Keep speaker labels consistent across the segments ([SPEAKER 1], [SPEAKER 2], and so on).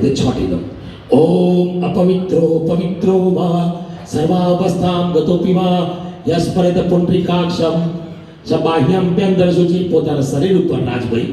[SPEAKER 1] બધે છોટી દો. ઓમ અપવિત્રો પવિત્રો વા સર્વાવસ્થામ ગતોપી વા યસ્પરેત પુંડરીકાક્ષમ બાહ્યમ પ્યંદર સૂચિ પોતાના શરીર ઉપર રાજભાઈ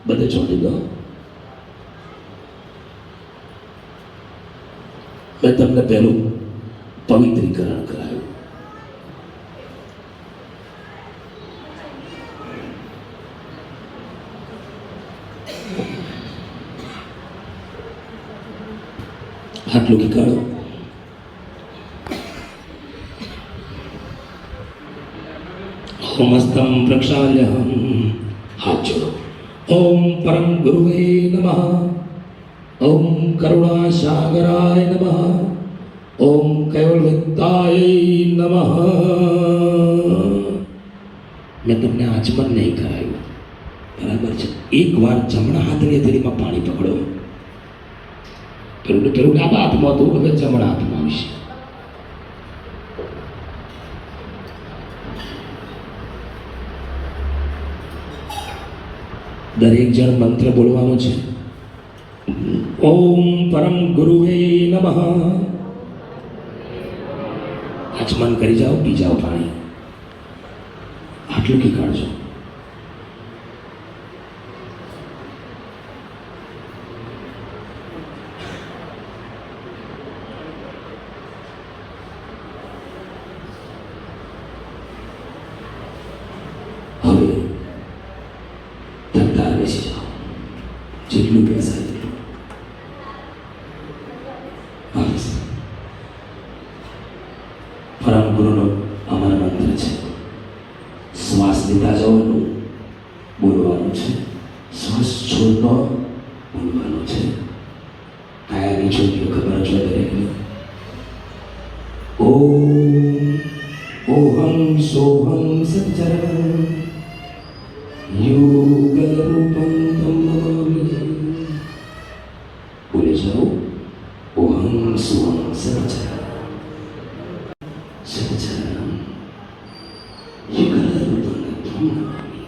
[SPEAKER 1] બધે છોડી દો. મેં તમને પહેલું પવિત્રીકરણ કરાયું. આટલું કી કાઢો. હોમસ્તમ પ્રક્ષાલ્યહમ. હાથ જોડો. ઓમ પરમ ગુરુવે નમઃ. ઓમ કરુણાસાગરાય નમઃ. ઓમ કૈવલ્યતાય નમઃ. મેં તમને આચમન નહીં કરાયું, બરાબર છે? એકવાર જમણા હાથની હથેળીમાં પાણી પકડો. પેલું ડાબા હાથમાં હતું, હવે જમણા હાથમાં આવશે. દરેક જણ મંત્ર બોલવાનો છે. ઓમ પરમ ગુરુવે નમઃ. આચમન કરી જાઓ, પી જાઓ પાણી. આટલું કી કાઢજો. હવે ધંધા બેસી જાઓ, જેટલું બેસાય એટલું. બસ પરમ ગુરુનો અમારા મંત્ર છે. શ્વાસ લીધા જવાનું બોલવાનું છે, શ્વાસ છોડતો બોલવાનું છે. કાયાની છોકરીઓ ખબર જ હોય દરેકને. ઓમ ઓહમ સોહમ સચ્ચરમ યુગલરૂપમ તમ નમામિ. બોલે જાઓ. ઓહમ સોહમ સચ્ચરમ સચ્ચરમ યુગલરૂપમ તમ નમામિ.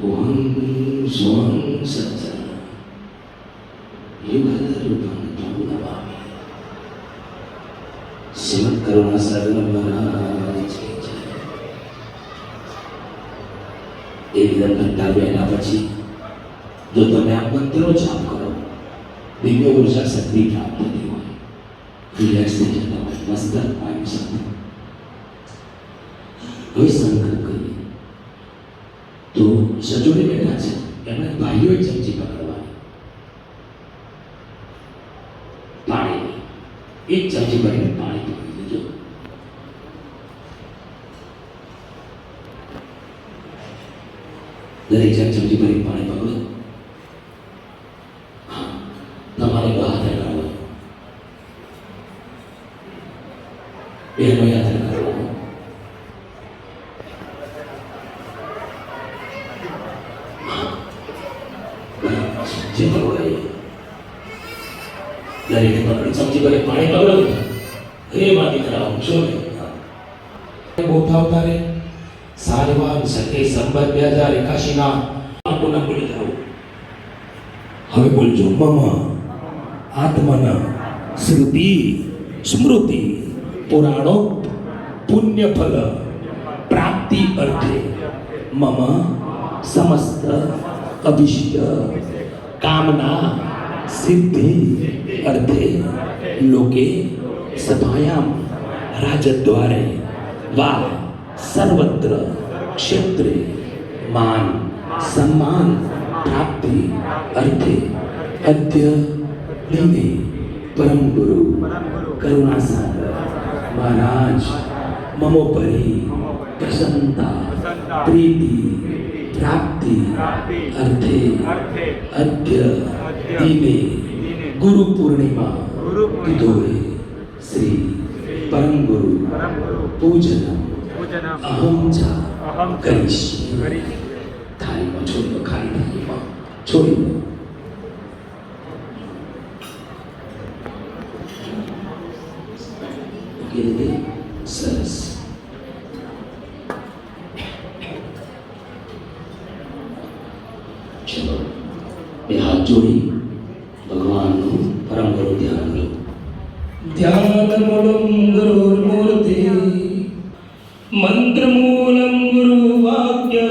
[SPEAKER 1] ઓહમ સોહમ સચ્ચરમ યુગલરૂપમ તમ નમામિ. શ્રીમદ કરુણાસાગર મહારાજ કી જય. એ વિધંતા બેઠા પછી જો તમે આ મંત્રો જાપ કરો, દિવ્ય ઉર્જા શક્તિ પ્રાપ્ત થતી હોય, રિલેક્સ થઈ જતા હોય, મસ્તક આવી શકે. હવે સંકલ્પ કરીએ. તો સજોડે બેઠા છે એમણે ભાઈઓ એક ચમચી પકડવાની, પાણી એક ચમચી ભરીને પાણી પકડી દેજો. દરેક જણ ચમચી ભરી પાણી પકડો. હા, તમારે હાથ લગાડો, બેનો હાથ લગાડો. જે પકડો દરેક પકડી ચમચી ભરી પાણી પકડો. હે મારી કરાવું છો ને ગોઠાવતા રે. સારવાર સકે સંબત 2081 ના આંખોના બોલી જાઓ. હવે બોલજો. મમ આત્મન શ્રુતિ સ્મૃતિ પુરાણો પુણ્ય ફલ પ્રાપ્તિ અર્થે મમ સમસ્ત અભિષ્ય કામના સિદ્ધિ અર્થે લોકે સભાયામ રાજદ્વારે વા સર્વત્ર ક્ષેત્રે માન સન્માન પ્રાપ્તિ અર્થે અદ્ય દિને પરમ ગુરુ કરુણાસાગર મહારાજ મમોપરી પ્રસન્નતા પ્રીતિ પ્રાપ્તિ અર્થે અદ્ય દિને ગુરુ પૂર્ણિમા વિધોએ શ્રી પરમ ગુરુ પૂજનમ અહમ ચ કરીશ. થાળીમાં છોડી દો, ખાલી થાળીમાં છોડી દો. સરસ. ચલો બે હાથ જોડી ध्यानमूलं गुरुर्मूर्ति मंत्रमूलं गुरुवाक्य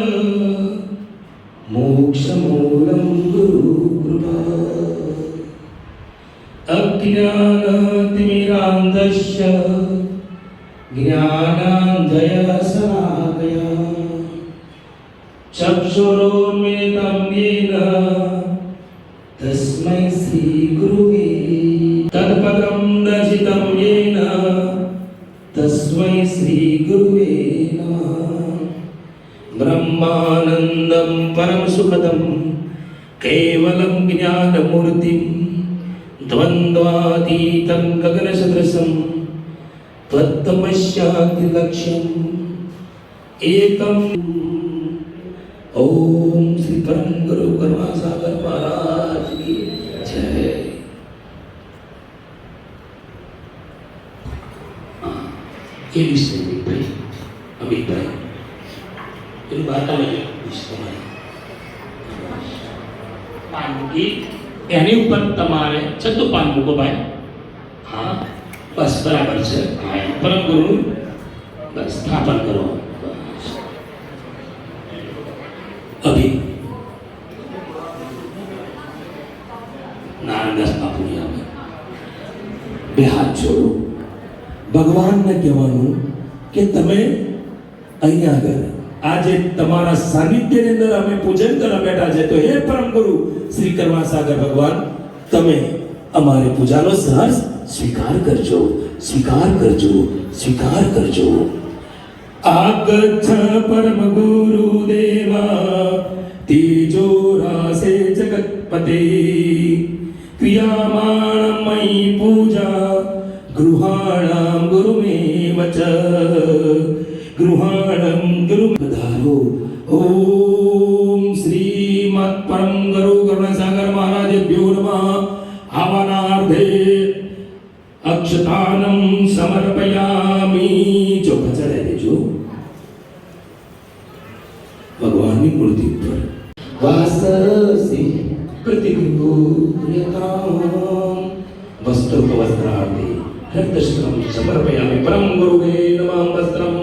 [SPEAKER 1] मोक्षमूलं गुरुकृपा अज्ञानतिमिरान्धस्य ज्ञानाञ्जनशलाकया चक्षुरुन्मिलितं येन तस्मै श्रीगुरुवे तत्पदं दर्शितं येन तस्मै श्रीगुरुवे नमः ब्रह्मानन्दं परमसुखदं केवलं ज्ञानमूर्तिं द्वन्द्वातीतं गगनसदृशं त्वत्तमस्यादिलक्ष्यम् एकम् ओम श्री परम गुरु करुणासागर महाराज की जय। ये विषय अभिप्राय इन बातों में पानी એની ઉપર તમારે છતું પાન મૂકો ભાઈ હા બસ બરાબર છે પરમ ગુરુ બસ સ્થાપન કરો अभी नारायणदास बापू में बे हाथ छोड़ो भगवान ने कहवानुं के तमे अहींया આગળ આજે તમારા સાનિધ્યની અંદર અમે પૂજન કરવા બેઠા છે તો હે પરમ ગુરુ શ્રી કરુણાસાગર ભગવાન તમે અમારી પૂજાનો સહર્ષ સ્વીકાર કરજો સ્વીકાર કરજો સ્વીકાર કરજો आगच्छ परम गुरुदेवा तेजो रासे जगत्पते क्रियामाणं मयि पूजा गृहाणां गुरुमेव च गृहाणां गुरुपधारो ओम श्रीमत् परम गुरु करुणासागर महाराजेभ्यो नमः आवाहनार्थे अक्षतानं समर्पयामि जो बचड़े देजो भगवान की मूर्ति पर वाससी प्रतिगृह्यतां वस्त्रोपवस्त्रार्थे हृदयश्रम समर्पयामि परम गुरुवे नमः वस्त्रं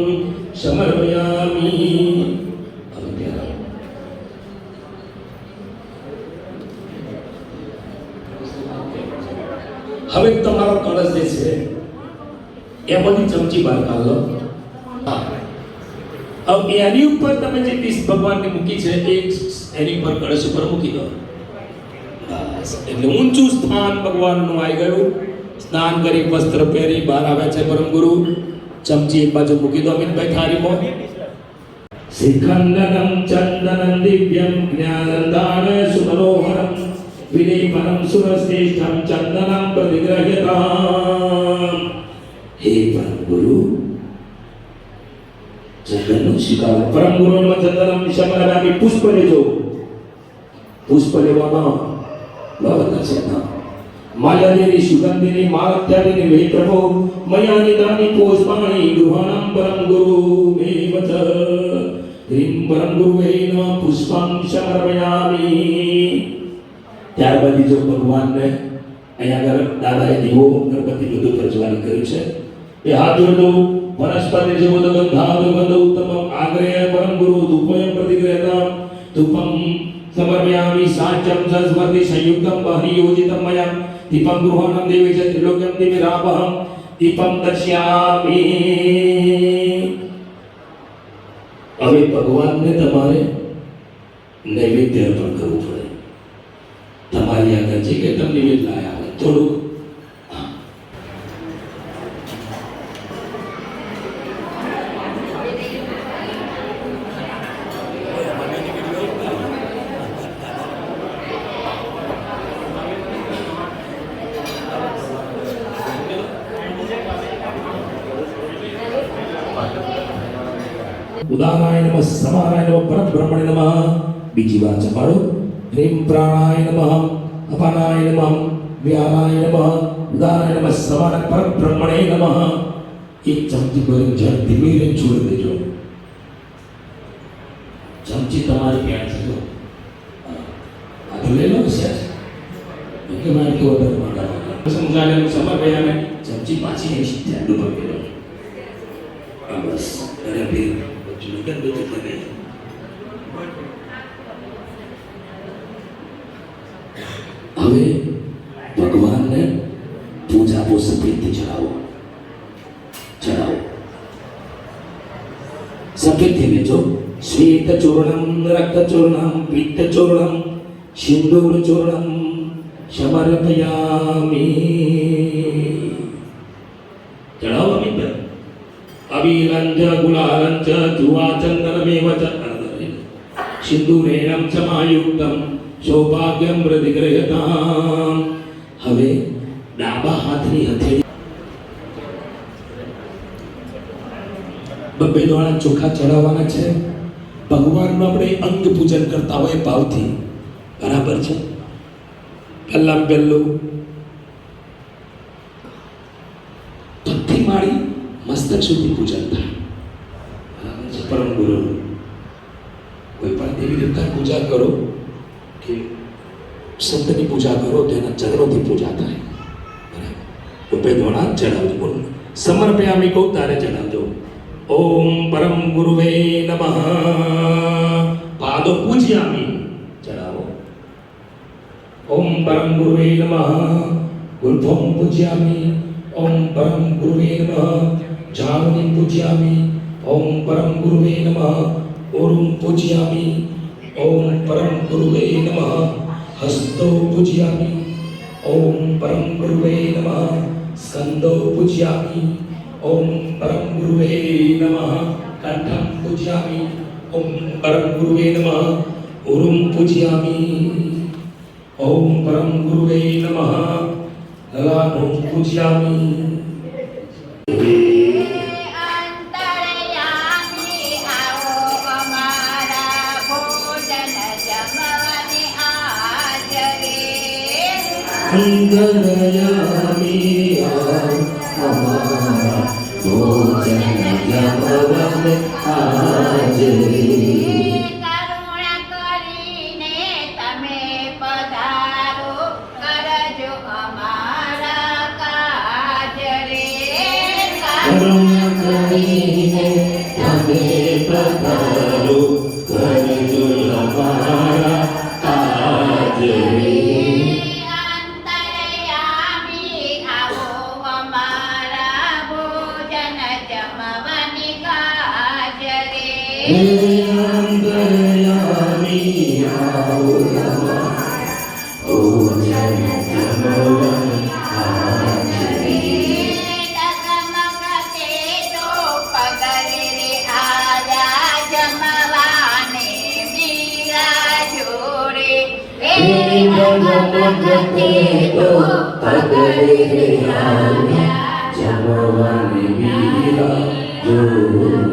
[SPEAKER 1] समर्पयामि હવે તમારો કળશ જે છે એ બધી ચમચી બહાર કાઢો अब એની ઉપર તમે જે તીસ ભગવાનની મૂકી છે એક એની ઉપર કળશ ઉપર મૂકી દો બસ એટલે ઊંચું સ્થાન ભગવાનનું આવી ગયું સ્નાન કરી વસ્ત્ર પહેરી બહાર આવ્યા છે પરમ ગુરુ ચમચી એક બાજુ મૂકી દો અમિતભાઈ થાળીમાં શ્રીખંડનમ ચંદનમ દિવ્યમ જ્ઞાનદાન સુમનોહરમ विलेपनं सुरश्रेष्ठं चंदनं प्रतिग्रह्यताम् हे परम गुरु चंदन स्वीकार परम गुरु में चंदनम शमरामी पुष्प ले जो पुष्प लेवाना लवता से ना माल्यादेवी सुगंधिनी मालत्यादिनी वे प्रभो मया निदानी पुष्पाणि गृहाणां परम गुरु मे वच ह्रीं परम गुरुवे नमः पुष्पं समर्पयामि ત્યારબાદ જો ભગવાનને અહીંયા આગળ દાદાએ દીવો ગણપતિ બધું પ્રજ્વલિત કર્યું છે એ હાથ જોડો વનસ્પતિ જેવો ગંધાવ ગંધ ઉત્તમ આગ્રહ પરમ ગુરુ ધૂપયમ પ્રતિગ્રહતા ધૂપમ સમર્પયામિ સાચમ સંસ્મૃતિ સંયુક્તમ બહરી યોજિતમ મયા દીપમ ગૃહાણમ દેવી ચ ત્રિલોક્યમ દિવિરાપહમ દીપમ દર્શયામિ હવે ભગવાનને તમારે નૈવેદ્ય અર્પણ કરવું પડે તમારી આગળ જે કે તમને નિવેદ લાયા હોય થોડું उदानाय नमः समानाय नमः परब्रह्मणे नमः बीजी बात चपाड़ो ह्रीं प्राणाय नमः अपानाय नमः व्यानाय नमः उदानाय नमः समानाय परब्रह्मणे नमः एक चमची भरी जल धीमे धीमे छोड़ देजो चमची તમારી પ્યાર છે જો આ તો લઈ લો છે કે મારે કે ઓર્ડર માંગવાનો સમજાને સમર્પયામે સબ્જી પાછી આવી છે અનુભવ કર્યો આ બસ અરે ભીર બધું બધું કરે હવે ભગવાનને પૂજા બહુ સફેદથી ચડાવો સફેદથી વેચો શ્વેત ચૂર્ણમ રક્ત ચૂર્ણમ પિત્ત ચૂર્ણમ સિંદૂર ચૂર્ણમ સમર્પયામિ ચડાવો મિત્ર અબીરંજ ગુલાલંજ જુવા ચંદનમેવ ચ સિંદૂરેણ સમાયુક્તમ સૌભાગ્યમ પ્રતિગ્રહતામ હવે ડાબા હાથની હથેળી બબ્બે દોણા ચોખા ચડાવવાના છે ભગવાનનું આપણે અંગ પૂજન કરતા હોય ભાવથી બરાબર છે પહેલું પગથી માળી મસ્તક સુધી પૂજન થાય બરાબર છે પરમ ગુરુનું કોઈ પણ દેવી દેવતા પૂજા કરો કે સંતની પૂજા કરો તેના ચરણોથી પૂજા થાય બરાબર બબ્બે દોણા ચડાવજો બોલો સમર્પયામિ કહું તારે ચડાવજો ઓમ પરમ ગુરુવે નમઃ પાદો પૂજ્યામિ ચડાવો ઓમ પરમ ગુરુવે નમઃ ગુરુભમ પૂજ્યામિ ઓમ પરમ ગુરુવે નમઃ જાનુની પૂજ્યામિ ઓમ પરમ ગુરુવે નમઃ ઓરુમ પૂજ્યામિ ઓમ પરમ ગુરુવે નમઃ હસ્તો પૂજ્યામિ ઓમ પરમ ગુરુવે નમઃ સ્કંદો પૂજ્યામિ ओम परम गुरुवे नमः कंठं पूजयामि ओम परम गुरुवे नमः उरुम पूजयामि ओम परम गुरुवे नमः ललाटं पूजयामि अंतरयामि हमारा भोजन जमवन हाजरी
[SPEAKER 2] करुणा કરીને તમે પધારો કરજો અમારા કાજ રે
[SPEAKER 1] કરુણા કરીને તમે પધારો કરજો અમારા કાજ રે अंतरयामी आओ भोजन जमवन हाजरी
[SPEAKER 2] डगमगते तो पगले रे आजा जमवाने मीरा जोड़े
[SPEAKER 1] डगमगते तो पगले रे आजा जमवाने मीरा जोड़े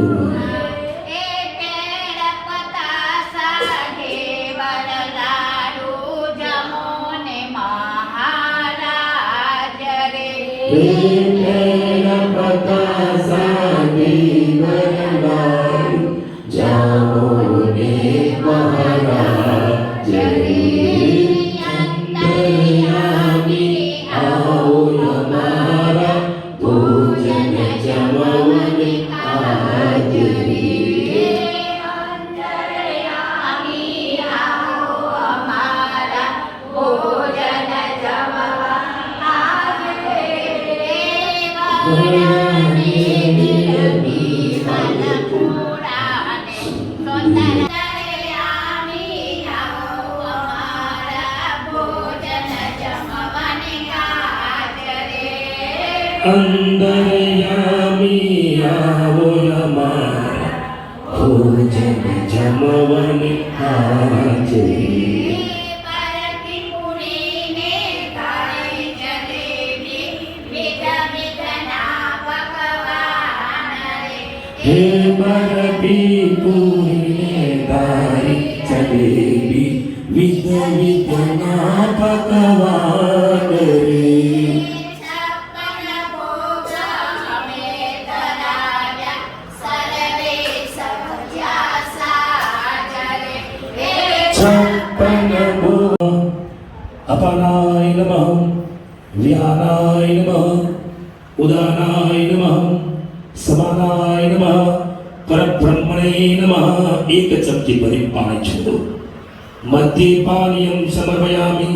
[SPEAKER 1] अंतरयामी आओ हमारा भोजन जमवन हाजरी
[SPEAKER 2] परति पुरीने ताई जलेबी विध विधना पकवान रे
[SPEAKER 1] हे बरबी पूरी तारी जलेबी विध विधना पकवान रे छप्पन भोग अपनाय नमः व्यानाय नमः उदानाय नमः समानाय नमः परब्रह्मणे नमः। एक चमची भरी पानी छोड़ो। मध्ये पानीयं समर्पयामि।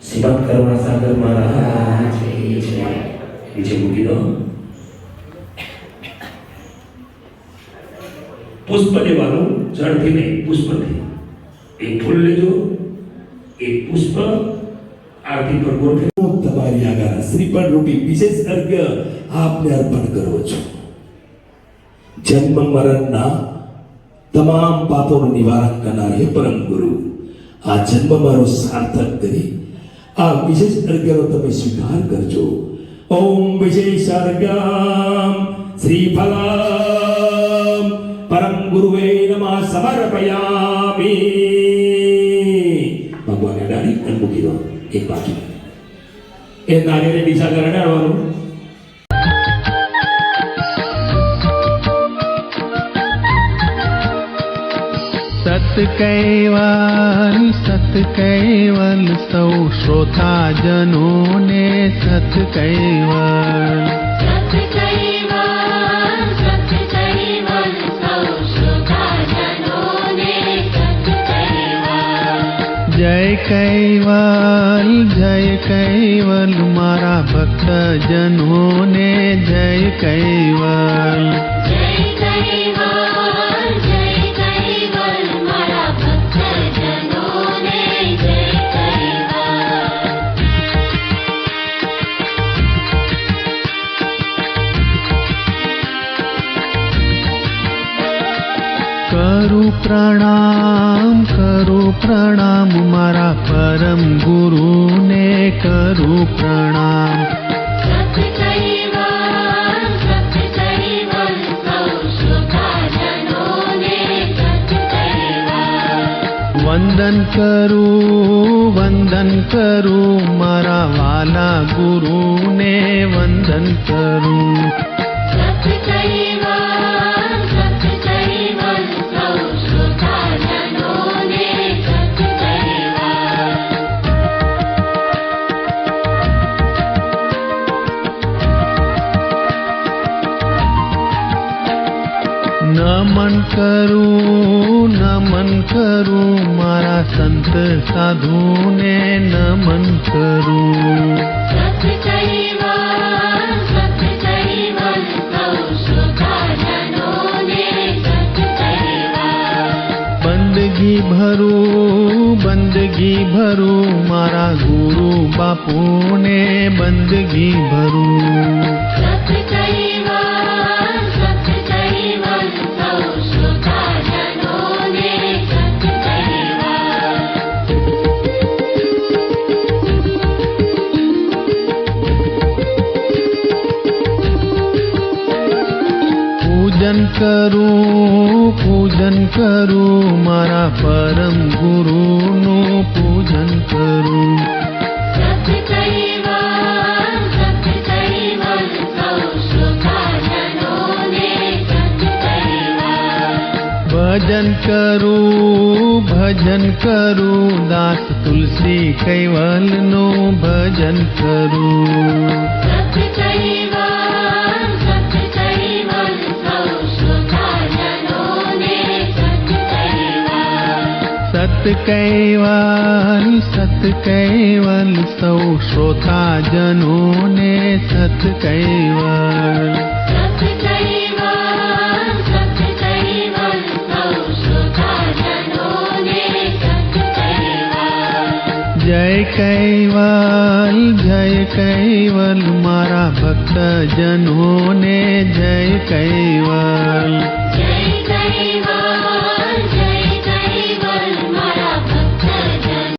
[SPEAKER 1] શ્રીમદ કરુણાસાગર મહારાજ કી જય. નીચે મૂકી દો. પુષ્પ લેવાનું, જળથી નહીં, પુષ્પથી. એક ફૂલ લેજો, એક પુષ્પ આરતી પર ગોઠવે. હું તમારી આગળ શ્રીફળ રૂપી વિશેષ અર્ઘ્ય આપને અર્પણ કરું છું. જન્મ મરણના તમામ પાપોનું નિવારણ કરનાર હે પરમ ગુરુ, આ જન્મ મારો સાર્થક કરી આ વિશેષ અર્ઘ્યનો તમે સ્વીકાર કરજો. ઓમ વિશેષ અર્ઘ્યમ શ્રીફલમ પરમ ગુરુવે નમઃ સમર્પયામિ. ભગવાને અડાડી અને મૂકી દો એક બાજુ. એ નારિયેળને દિશા કરે અડાડવાનું.
[SPEAKER 3] સત કૈવલ સૌ શ્રોતા જનોને સત કૈવલ જય કૈવલ મારા ભક્ત જનોને જય કૈવલ. કરું પ્રણામ મારા પરમ ગુરુને કરું પ્રણામ. વંદન કરું મારા વાલા ગુરુને વંદન કરું. નમન કરું મારા સંત સાધુને નમન કરું.
[SPEAKER 2] સત કૈવલ સૌ શ્રોતાજનોને સત કૈવલ.
[SPEAKER 3] બંદગી ભરું મારા ગુરુ બાપુને બંદગી ભરું.
[SPEAKER 2] સત કૈવલ સૌ શ્રોતાજનોને સત
[SPEAKER 3] પૂજન કરું મારા પરમ ગુરુનું પૂજન કરું.
[SPEAKER 2] સત કૈવલ સૌ શ્રોતાજનોને સત કૈવલ.
[SPEAKER 3] ભજન કરું દાસ તુલસી કૈવલનું ભજન કરું.
[SPEAKER 2] સત કૈવલ સૌ શ્રોતાજનોને સત કૈવલ.
[SPEAKER 3] સત કૈવલ સૌ શ્રોતાજનોને સત કૈવલ.
[SPEAKER 2] સત કૈવલ સૌ શ્રોતાજનોને સત કૈવલ.
[SPEAKER 3] જય કૈવલ મારા ભક્તજનોને જય કૈવલ.